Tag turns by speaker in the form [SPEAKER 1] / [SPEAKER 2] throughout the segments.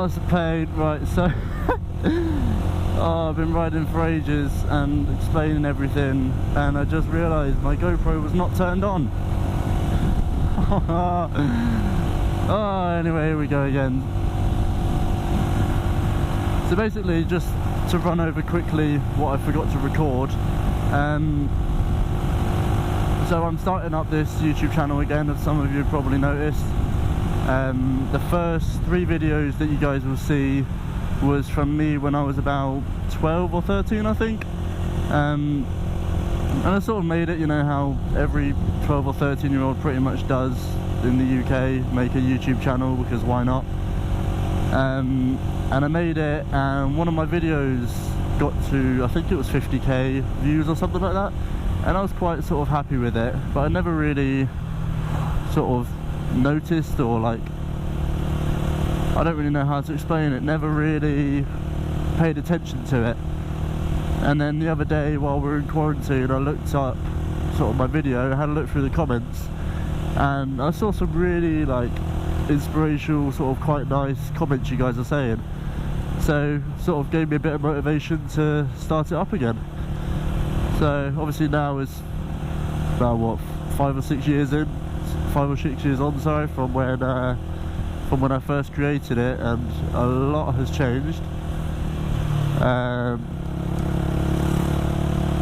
[SPEAKER 1] that's a pain. Right, so oh, I've been riding for ages and explaining everything, and I just realised my GoPro was not turned on. Oh, anyway, here we go again. So basically, just to run over quickly what I forgot to record. So I'm starting up this YouTube channel again, as some of you probably noticed. The first 3 videos that you guys will see was from me when I was about 12 or 13, I think. And I sort of made it, you know how every 12 or 13 year old pretty much does in the UK, make a YouTube channel, because why not? And I made it, and one of my videos got to, I think it was 50k views or something like that, and I was quite sort of happy with it, but I never really sort of noticed, or like, I don't really know how to explain it, never really paid attention to it. And then the other day while we were in quarantine, I looked up sort of my video, had a look through the comments, and I saw some really like inspirational, sort of quite nice comments you guys are saying. So sort of gave me a bit of motivation to start it up again. So obviously now it's about what, 5 or 6 years in, 5 or 6 years on, sorry, from when I first created it, and a lot has changed.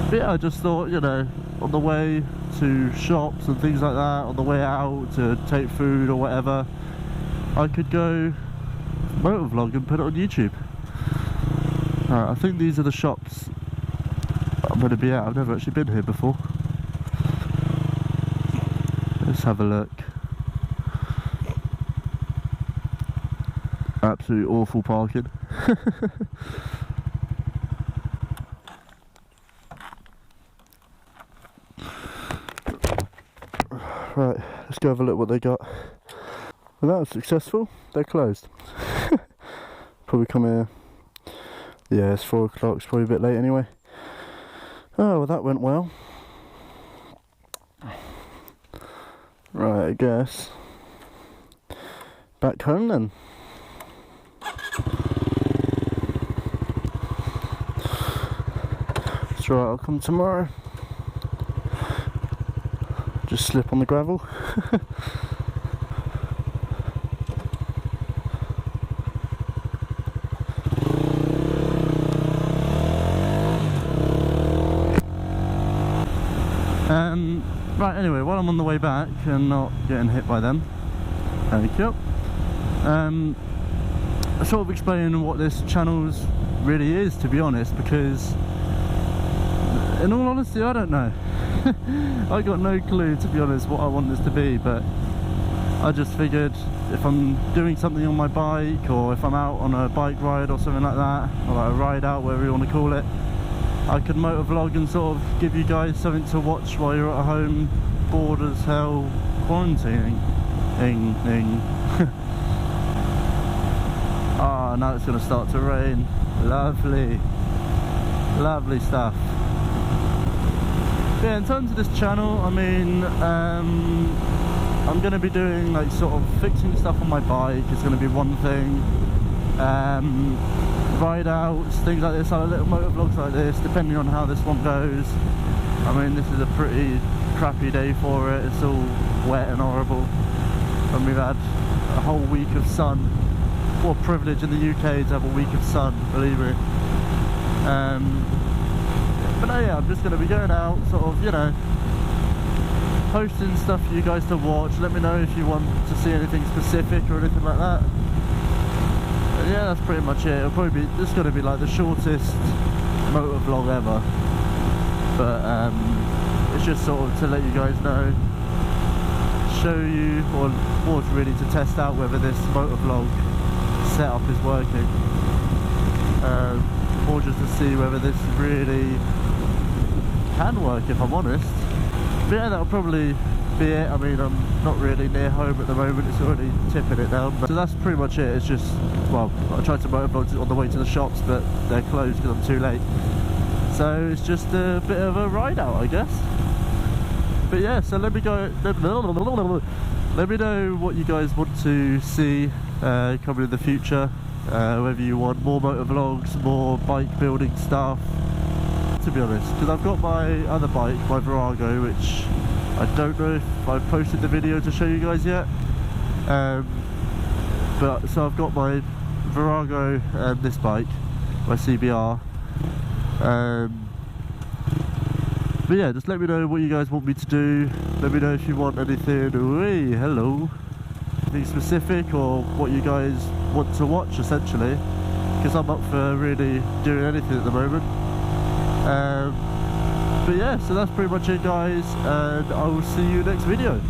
[SPEAKER 1] But yeah, I just thought, you know, on the way to shops and things like that, on the way out to take food or whatever, I could go motovlog and put it on YouTube. Alright, I think these are the shops I'm going to be at. I've never actually been here before. Let's have a look. Absolutely awful parking. Right, let's go have a look what they got. Well, that was successful. They're closed. Probably come here. Yeah, it's 4 o'clock. It's probably a bit late anyway. Oh, well, that went well. Right, I guess back home then. It's alright, I'll come tomorrow. Just slip on the gravel. Right, anyway, while I'm on the way back and not getting hit by them, thank you. Sort of explaining what this channel's really is, to be honest, because in all honesty, I don't know. I got no clue, to be honest, what I want this to be, but I just figured if I'm doing something on my bike, or if I'm out on a bike ride or something like that, or like a ride out, whatever you want to call it, I could motovlog and sort of give you guys something to watch while you're at home, bored as hell, quarantining. Ah, now it's going to start to rain. Lovely. Lovely stuff. Yeah, in terms of this channel, I mean, I'm going to be doing like sort of fixing stuff on my bike. It's going to be one thing. Ride outs, things like this, like little motovlogs like this, depending on how this one goes. I mean, this is a pretty crappy day for it. It's all wet and horrible, and we've had a whole week of sun. What a privilege in the UK to have a week of sun, believe me. But no, yeah, I'm just going to be going out, sort of, you know, posting stuff for you guys to watch. Let me know if you want to see anything specific or anything like that. But yeah, that's pretty much it. It'll probably be, this is going to be like the shortest motovlog ever. But it's just sort of to let you guys know, show you, or really to test out whether this motovlog setup is working. Or just to see whether this really can work, if I'm honest. But yeah, that'll probably be it. I mean, I'm not really near home at the moment, it's already tipping it down. So that's pretty much it. It's just, well, I tried to motovlog on the way to the shops, but they're closed because I'm too late. So it's just a bit of a ride out, I guess. But yeah, so let me know what you guys want to see coming in the future whether you want more motovlogs, more bike building stuff, to be honest, because I've got my other bike, my Virago, which I don't know if I've posted the video to show you guys yet, but so I've got my Virago and this bike, my CBR, but yeah, just let me know what you guys want me to do. Let me know if you want anything, hello, anything specific, or what you guys want to watch, essentially, because I'm up for really doing anything at the moment. But yeah, so that's pretty much it, guys, and I will see you next video.